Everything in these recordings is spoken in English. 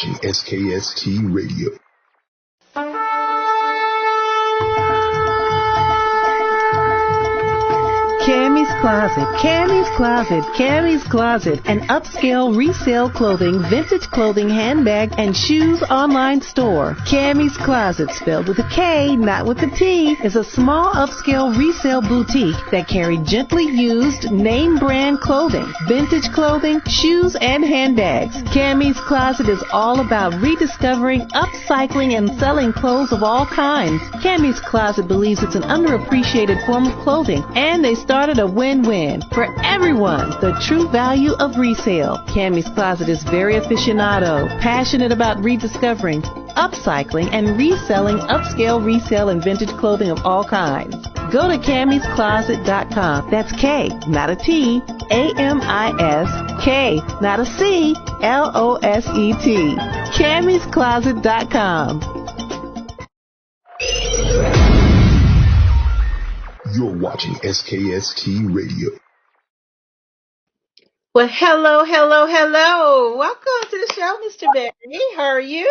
watching SKST Radio. Cammy's Closet, Cammy's Closet, Cammy's Closet, an upscale resale clothing, vintage clothing, handbag, and shoes online store. Cammy's Closet, spelled with a K, not with a T, is a small upscale resale boutique that carry gently used name brand clothing, vintage clothing, shoes, and handbags. Cammy's Closet is all about rediscovering, upcycling, and selling clothes of all kinds. Cammy's Closet believes it's an underappreciated form of clothing, and they started a win-win for everyone. The true value of resale. Cammy's Closet is very aficionado, passionate about rediscovering, upcycling, and reselling upscale resale and vintage clothing of all kinds. Go to cammyscloset.com. That's K, not a T, A-M-I-S, K, not a C, L-O-S-E-T. cammyscloset.com. You're watching SKST Radio. Well, hello, hello, hello. Welcome to the show, Mr. Barry. How are you?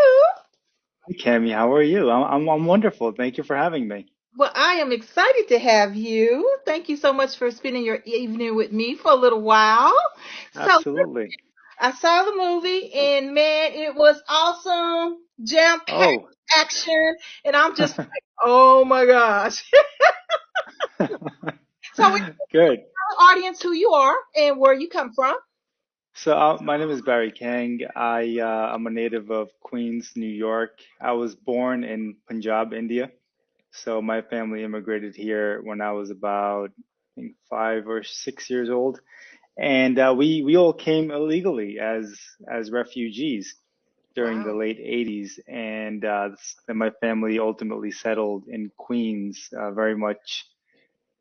Hey, Cammy, how are you? I'm wonderful. Thank you for having me. Well, I am excited to have you. Thank you so much for spending your evening with me for a little while. Absolutely. So, I saw the movie, and man, it was awesome, jam-packed action, and I'm just like, oh my gosh. So, we Good. tell the audience who you are and where you come from. So my name is Bari Kang. I'm a native of Queens, New York. I was born in Punjab, India. So my family immigrated here when I was about, I think, 5 or 6 years old, and we all came illegally as refugees during the late 80s, and then my family ultimately settled in Queens, very much.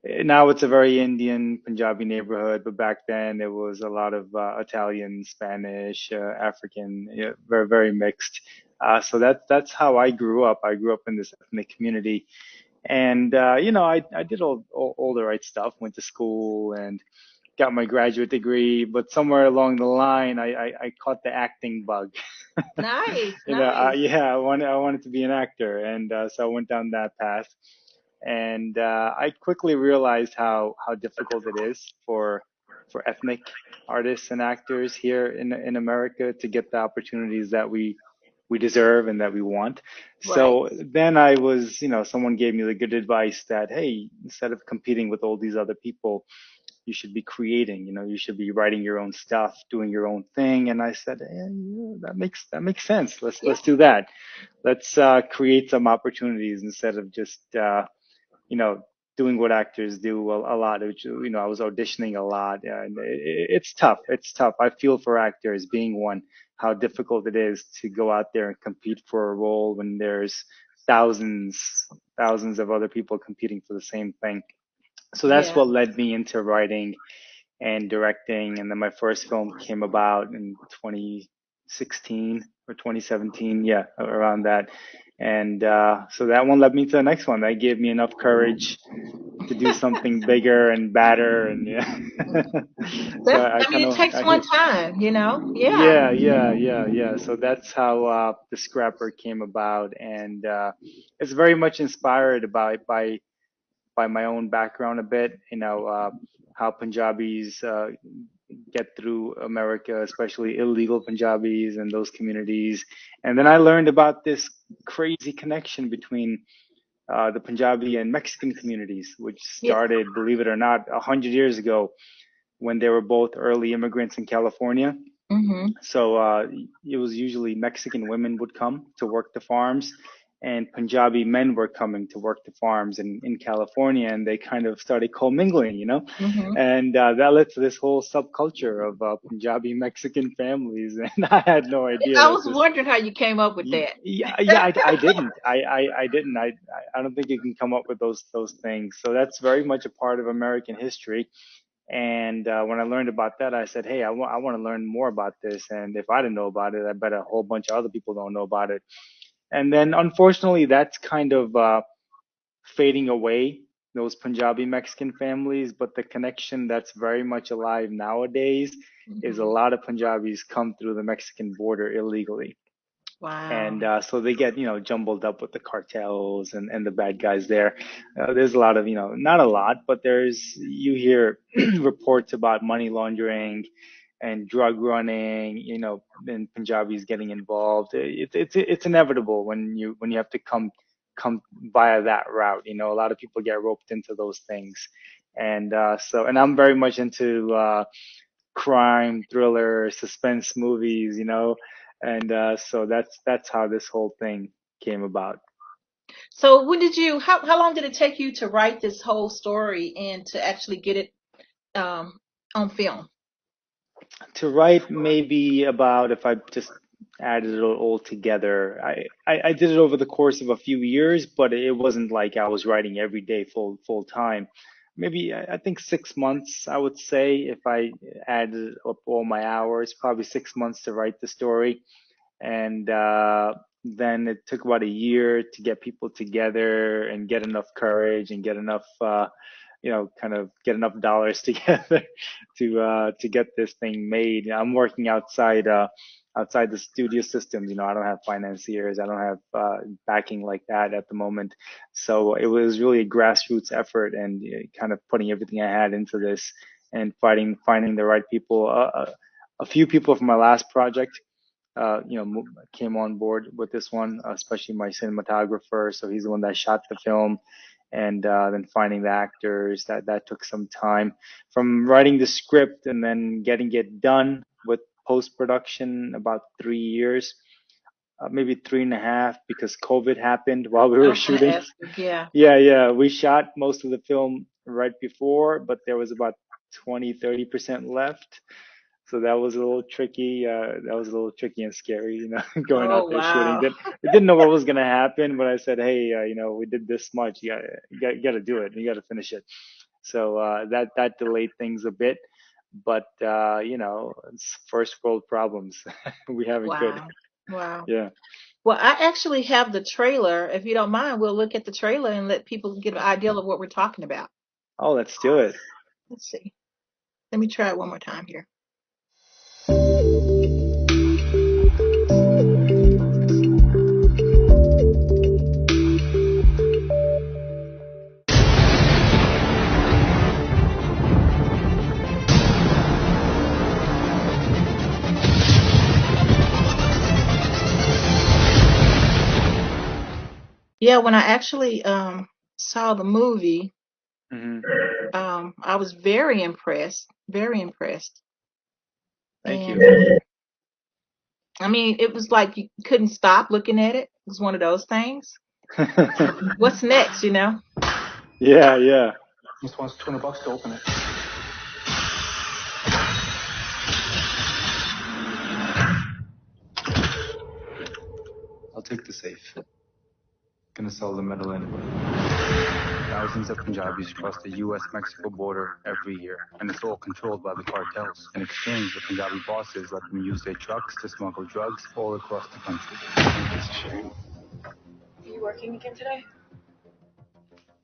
Now it's a very Indian Punjabi neighborhood, but back then it was a lot of Italian, Spanish, African, very, very mixed. So that's how I grew up. I grew up in this ethnic community, and I did all the right stuff. Went to school and got my graduate degree, but somewhere along the line, I caught the acting bug. Nice. I wanted to be an actor, and so I went down that path. And I quickly realized how difficult it is for ethnic artists and actors here in America to get the opportunities that we deserve and that we want. Right. So then I was, someone gave me the good advice that, hey, instead of competing with all these other people, you should be creating, you should be writing your own stuff, doing your own thing. And I said, that makes sense. Let's do that. Let's create some opportunities instead of just doing what actors do a lot, which, I was auditioning a lot, and it's tough. It's tough. I feel for actors, being one, how difficult it is to go out there and compete for a role when there's thousands of other people competing for the same thing. So that's what led me into writing and directing. And then my first film came about in 2016 or 2017, around that. And so that one led me to the next one. That gave me enough courage to do something bigger and badder. And it takes one time, Yeah. So that's how The Scrapper came about, and it's very much inspired by my own background a bit. How Punjabis get through America, especially illegal Punjabis and those communities. And then I learned about this crazy connection between the Punjabi and Mexican communities, which started, believe it or not, 100 years ago when they were both early immigrants in California. Mm-hmm. So it was usually Mexican women would come to work the farms, and Punjabi men were coming to work the farms in California, and they kind of started commingling, Mm-hmm. and that led to this whole subculture of Punjabi-Mexican families, and I had no idea. I was wondering how you came up with that. I didn't. I didn't. I don't think you can come up with those things. So that's very much a part of American history. And when I learned about that, I said, hey, I want to learn more about this. And if I didn't know about it, I bet a whole bunch of other people don't know about it. And then, unfortunately, that's kind of fading away, those Punjabi-Mexican families. But the connection that's very much alive nowadays is a lot of Punjabis come through the Mexican border illegally. Wow. And so they get, jumbled up with the cartels and the bad guys there. There's a lot of, not a lot, but you hear reports about money laundering and drug running, and Punjabis getting involved. It's inevitable when you have to come via that route. A lot of people get roped into those things. And I'm very much into crime, thriller, suspense movies, and so that's how this whole thing came about. So how long did it take you to write this whole story and to actually get it on film? To write, maybe about, if I just added it all together, I did it over the course of a few years, but it wasn't like I was writing every day full time. Maybe I think 6 months, I would say, if I added up all my hours, probably 6 months to write the story. And then it took about a year to get people together and get enough courage and get enough kind of get enough dollars together to get this thing made. I'm working outside the studio systems. I don't have financiers. I don't have backing like that at the moment. So it was really a grassroots effort and kind of putting everything I had into this and finding the right people. A few people from my last project came on board with this one, especially my cinematographer. So he's the one that shot the film. And then finding the actors, that took some time. From writing the script and then getting it done with post-production, about 3 years, maybe 3.5, because COVID happened while we were shooting. Yeah. We shot most of the film right before, but there was about 20-30% left. So that was a little tricky. That was a little tricky and scary, going out there shooting. We didn't know what was gonna happen, but I said, hey, we did this much. You gotta do it. You gotta finish it. So that delayed things a bit, but it's first world problems. We have it good. Wow. Yeah. Well, I actually have the trailer. If you don't mind, we'll look at the trailer and let people get an idea of what we're talking about. Oh, let's do it. Let's see. Let me try it one more time here. Yeah, when I actually saw the movie, I was very impressed. Very impressed. Thank you. I mean, it was like you couldn't stop looking at it. It was one of those things. What's next, Yeah. Just wants $200 to open it. I'll take the safe. Gonna sell the metal anyway. Thousands of Punjabis cross the U.S.-Mexico border every year, and it's all controlled by the cartels. In exchange, the Punjabi bosses let them use their trucks to smuggle drugs all across the country. It's a shame. Are you working again today?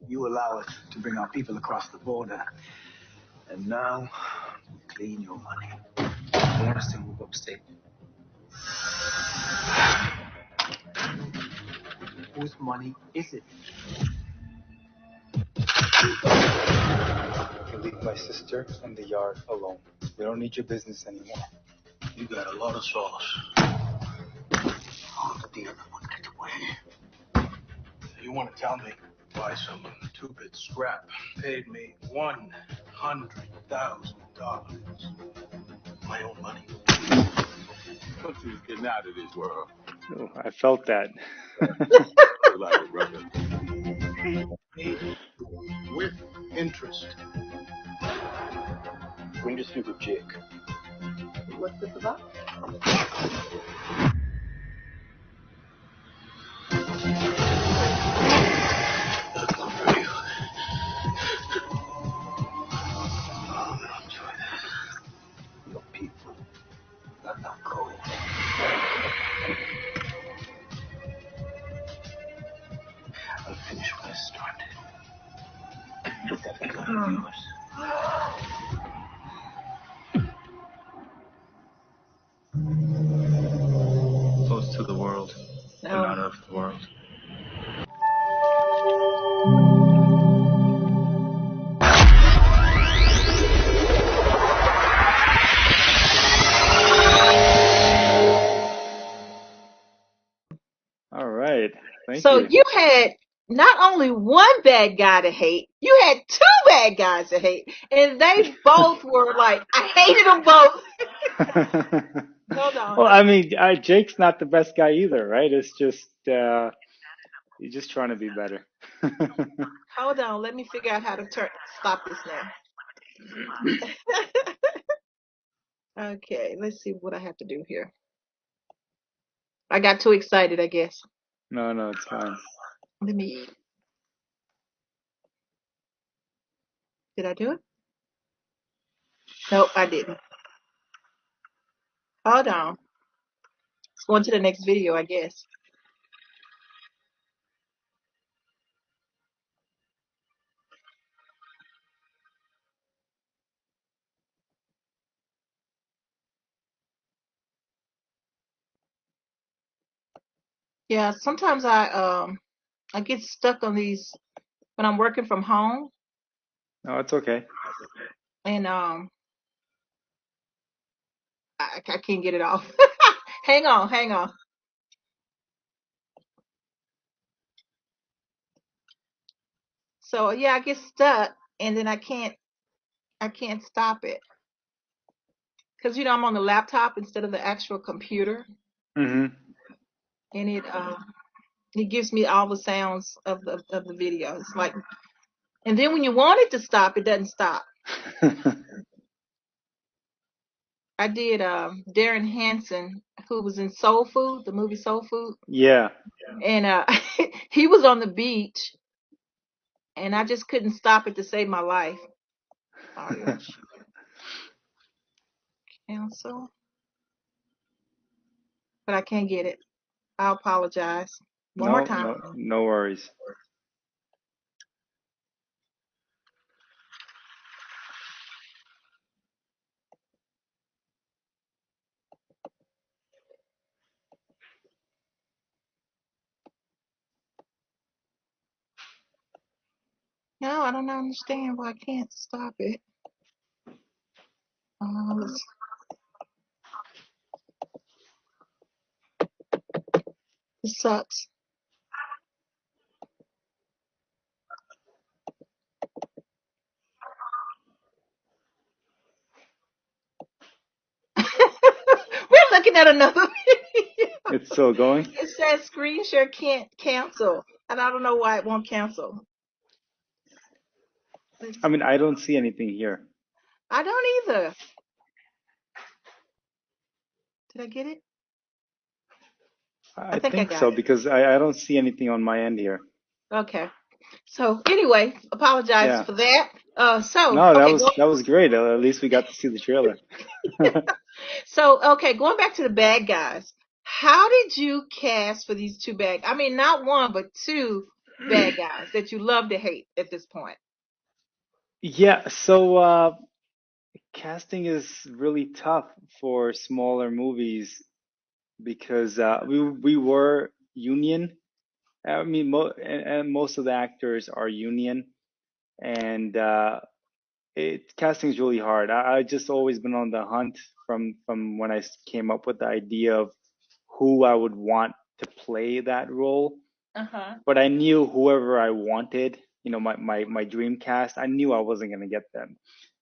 You allow us to bring our people across the border, and now we clean your money. I want us to move upstate. Whose money is it? You leave my sister and the yard alone. We don't need your business anymore. You got a lot of sauce. All the other one get away. You want to tell me why some two-bit scrap paid me $100,000? My own money. Country's getting out of this world. Oh, I felt that. Like it, brother. Paid with interest. Bring this through Jake. What's this about? Your people got no gold. I'll finish what I started. That gun of yours. Close to the world. Thank So you. you had not only one bad guy to hate, you had two bad guys to hate, and they both were like, I hated them both. Hold on. Well, I mean, Jake's not the best guy either, right? It's just he's just trying to be better. Hold on. Let me figure out how to stop this now. Okay, let's see what I have to do here. I got too excited, I guess. No, it's fine. Let me. Did I do it? Nope, I didn't. Hold on. Let's go on to the next video, I guess. Yeah, sometimes I get stuck on these when I'm working from home, No, it's okay. and I can't get it off. Hang on. So yeah, I get stuck, and then I can't stop it because I'm on the laptop instead of the actual computer, Mm-hmm. and it gives me all the sounds of the video. It's like, and then when you want it to stop, it doesn't stop. I did Darren Hansen, who was in Soul Food, the movie Soul Food. Yeah. And he was on the beach, and I just couldn't stop it to save my life. Cancel. But I can't get it. I apologize. One more time. No worries. No, I don't understand why I can't stop it. This sucks. We're looking at another video. It's still going? It says screen share can't cancel. And I don't know why it won't cancel. I mean, I don't see anything here. I don't either. Did I get it? I think I got so it. because I don't see anything on my end here. Okay. So anyway, apologize for that. No, that was great. At least we got to see the trailer. So okay, going back to the bad guys. How did you cast for these two bad? I mean, not one but two bad guys that you love to hate at this point. Yeah, so casting is really tough for smaller movies because we were union. I mean, and most of the actors are union, and casting is really hard. I just always been on the hunt from when I came up with the idea of who I would want to play that role. But I knew whoever I wanted, my dream cast, I knew I wasn't going to get them.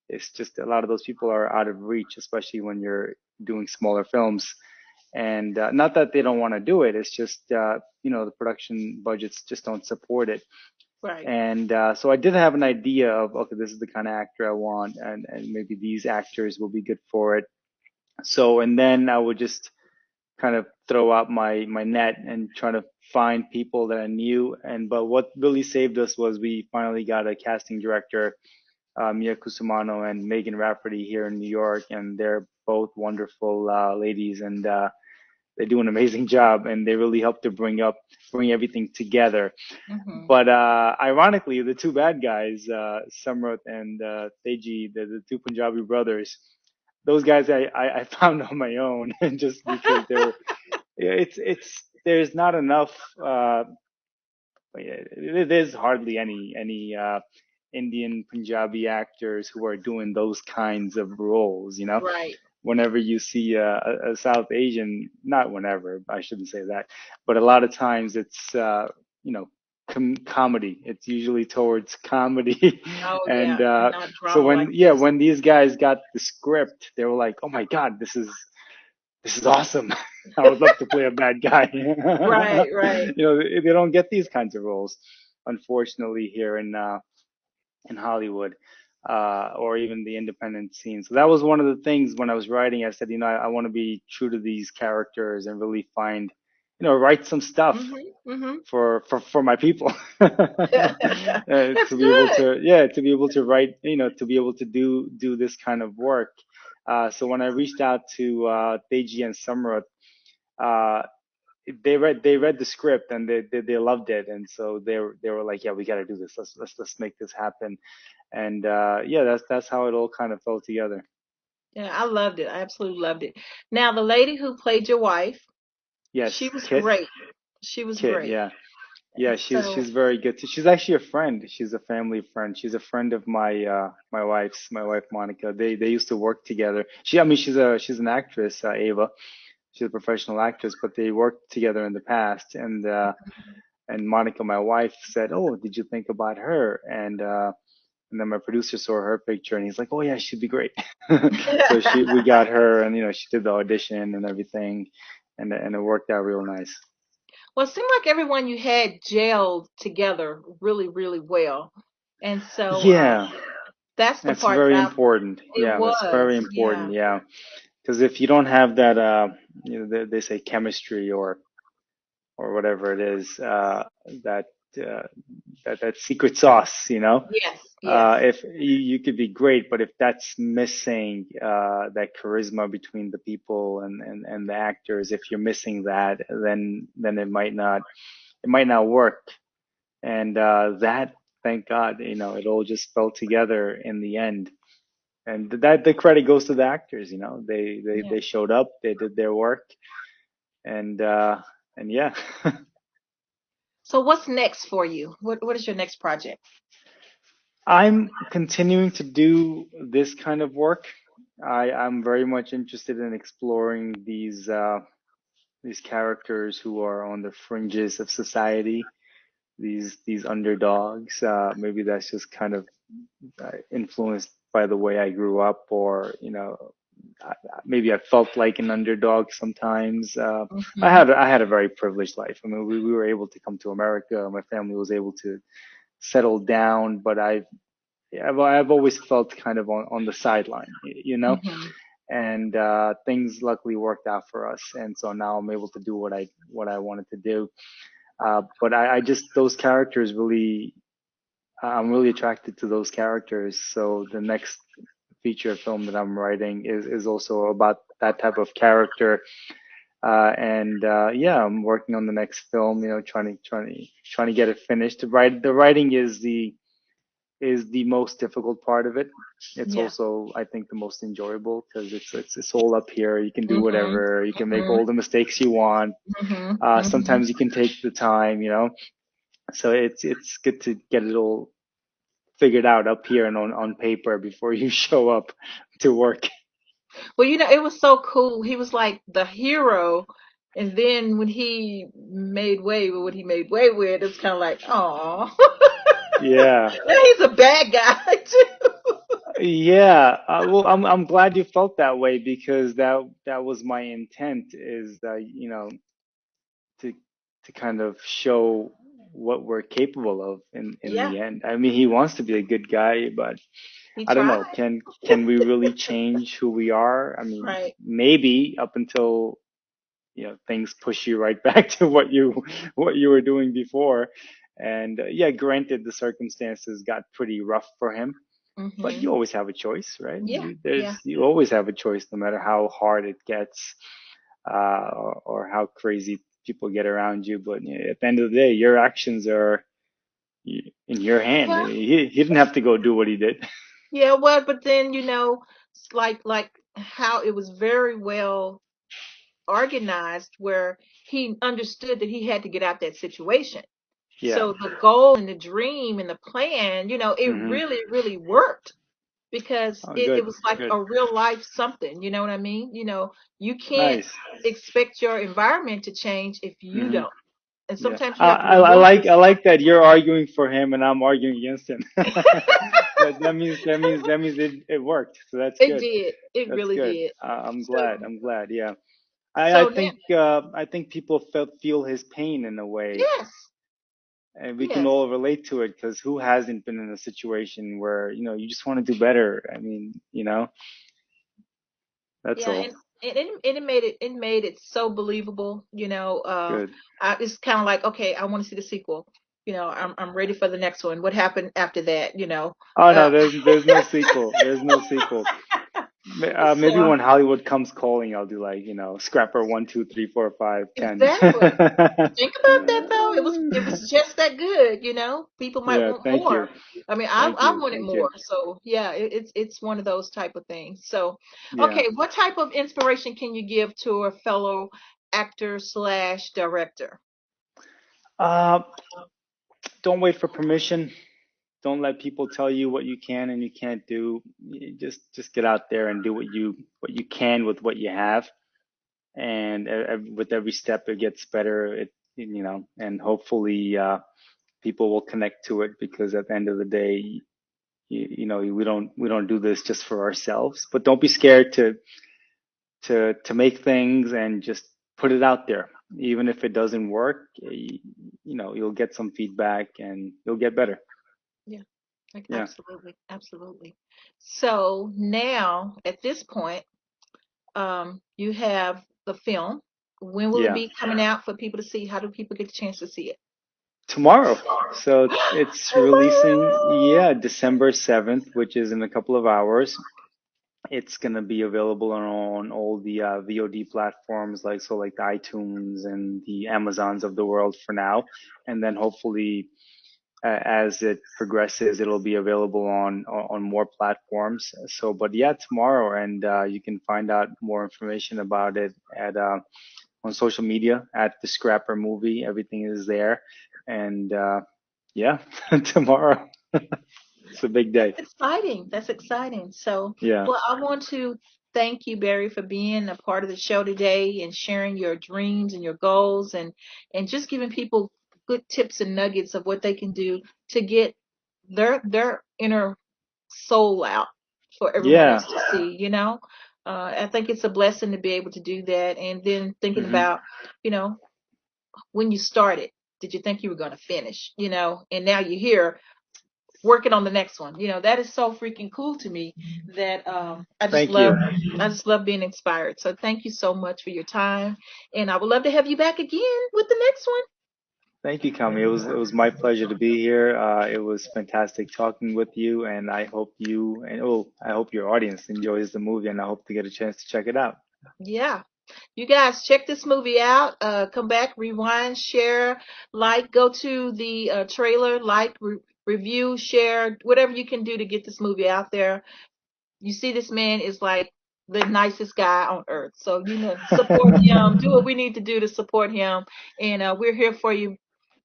It's just a lot of those people are out of reach, especially when you're doing smaller films. And not that they don't want to do it, it's just, the production budgets just don't support it. Right. And so I did have an idea of, okay, this is the kind of actor I want, and maybe these actors will be good for it. So, and then I would just kind of throw out my net and try to find people that I knew. But what really saved us was we finally got a casting director, Mia Cusumano and Megan Rafferty here in New York, and they're both wonderful ladies, and they do an amazing job, and they really help to bring everything together. But ironically, the two bad guys, Samrat and Teji, the two Punjabi brothers, those guys I found on my own, and just because there's not enough. There's hardly any Indian Punjabi actors who are doing those kinds of roles, Right. Whenever you see a South Asian, not whenever, I shouldn't say that, but a lot of times it's comedy. It's usually towards comedy. Oh And yeah, and not so drama like this. when these guys got the script, they were like, "Oh my God, this is awesome. I would love to play a bad guy." Right, right. They don't get these kinds of roles, unfortunately, here in Hollywood, or even the independent scene. So that was one of the things when I was writing. I said, I want to be true to these characters and really find, write some stuff Mhm, mhm. for my people. That's To be able good. to, yeah, to be able to write, to be able to do this kind of work. So when I reached out to Deji and Samrat, uh, they read the script and they loved it, and so they were like, yeah, we got to do this. Let's make this happen. And yeah, that's how it all kind of fell together. Yeah, I loved it. I absolutely loved it. Now, the lady who played your wife, she Yes, was Kit. great. She was Kit, great. yeah. And Yeah, she's so, she's very good. She's actually a friend. She's a family friend. She's a friend of my wife Monica. They used to work together. I mean, she's an actress, Ava. She's a professional actress, but they worked together in the past. And Monica, my wife, said, "Oh, did you think about her?" And then my producer saw her picture, and he's like, "Oh yeah, she'd be great." So we got her, and she did the audition and everything, and it worked out real nice. well, it seemed like everyone you had gelled together really, really well. And so, Yeah, that's the that's part very that important. it Yeah, that's was. very Yeah. important. Yeah, because if you don't have that, they say chemistry or whatever it is, that uh, that secret sauce, Yes, yes. if you could be great, but if that's missing, that charisma between the people and the actors, if you're missing that, then it might not work. And that, thank God, it all just fell together in the end. And that the credit goes to the actors. They Yeah. showed up, they did their work, and yeah. So what's next for you? What is your next project? I'm continuing to do this kind of work. I'm very much interested in exploring these characters who are on the fringes of society, these underdogs. Maybe that's just kind of influenced by the way I grew up, or maybe I felt like an underdog sometimes. I Hmm. had I had a very privileged life. I mean, we were able to come to America. My family was able to settle down, but I've always felt kind of on the sideline. Hmm. And things luckily worked out for us, and so now I'm able to do what I wanted to do. But I just those characters really, I'm really attracted to those characters. So the next feature film that I'm writing is also about that type of character. And yeah, I'm working on the next film. Trying to get it finished. The writing is the most difficult part of it. It's Yeah. also, I think, the most enjoyable because it's all up here. You can do Hmm. whatever. You can make Hmm. all the mistakes you want. Hmm. Hmm. Sometimes you can take the time. So it's good to get it all figured out up here and on paper before you show up to work. Well, it was so cool. He was like the hero, and then when he made way with what he made way with, it's kind of like, oh, Yeah. now he's a bad guy too. Yeah, well, I'm glad you felt that way because that was my intent, is that to kind of show what we're capable of in Yeah, the end. I mean, he wants to be a good guy, but he I don't know. tried. Can we really change who we are? I mean, Right. maybe up until things push you right back to what you were doing before. And yeah, granted, the circumstances got pretty rough for him, but Hmm. you always have a choice, right? Yeah, yeah. You always have a choice, no matter how hard it gets, or how crazy people get around you. But at the end of the day, your actions are in your hand. Yeah, He didn't have to go do what he did. yeah. Well, but then like how it was very well organized, where he understood that he had to get out that situation. Yeah. So the goal and the dream and the plan, it Hmm. really, really worked because Oh, it good, was like good, a real life something. You know what I mean? You can't nice. expect your environment to change if you Hmm. don't. And Yeah. sometimes you have to remove I like that you're arguing for him and I'm arguing against him. that means it worked. So that's it good. did. It That's really good. did. I'm So, glad. I'm glad. Yeah. so now, I think people feel his pain in a way, yes, and we can yes. all relate to it because who hasn't been in a situation where, you just want to do better. I mean, that's Yeah, all. and it made it so believable, Good. it's kind of like, okay, I want to see the sequel. I'm ready for the next one. What happened after that? Oh no, Uh, there's no sequel. There's no sequel. Maybe so when Hollywood comes calling, I'll do like, Scrapper 1, 2, 3, 4, 5, 10. exactly. Think about that though. It was just that good. People might Yeah, want thank you. more. I mean, I Thank I you. wanted Thank you. more. So yeah, it's one of those type of things. So Yeah. okay, what type of inspiration can you give to a fellow actor slash director? Uh, don't wait for permission. Don't let people tell you what you can and you can't do. Just get out there and do what you can with what you have. And with every step, it gets better. And hopefully, people will connect to it because at the end of the day, we don't do this just for ourselves. But don't be scared to make things and just put it out there. Even if it doesn't work, you'll get some feedback and you'll get better. Yeah, like Yeah. absolutely, absolutely. So now at this point, you have the film. When will it Yeah. be coming out for people to see? How do people get the chance to see it? Tomorrow. So it's releasing, Tomorrow. December 7th, which is in a couple of hours. It's going to be available on all the VOD platforms like the iTunes and the Amazons of the world for now. And then hopefully as it progresses, it'll be available on more platforms. So, but yeah, tomorrow, and you can find out more information about it at on social media at the Scrapper Movie. Everything is there, and yeah, tomorrow. It's a big day. That's exciting. That's exciting. So, Yeah, well, I want to thank you, Barry, for being a part of the show today and sharing your dreams and your goals and just giving people good tips and nuggets of what they can do to get their inner soul out for everyone yeah. else to see. I think it's a blessing to be able to do that. And then thinking Hmm. about, you know, when you started, did you think you were going to finish? And now you're here working on the next one. That is so freaking cool to me that I just Thank love you. I just love being inspired. So thank you so much for your time. And I would love to have you back again with the next one. Thank you, Kami. It was my pleasure to be here. It was fantastic talking with you, and I hope I hope your audience enjoys the movie, and I hope to get a chance to check it out. Yeah. You guys check this movie out. Come back, rewind, share, like, go to the trailer, like, review, share, whatever you can do to get this movie out there. You see, this man is like the nicest guy on earth. So, support him, do what we need to do to support him. And we're here for you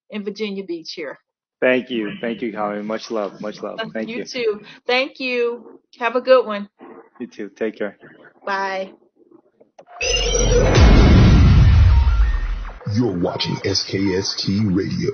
in Virginia Beach here. Thank you. Thank you, Kami. Much love. Much love. Thank You you. too. Thank you. Have a good one. You too. Take care. Bye. You're watching SKST Radio.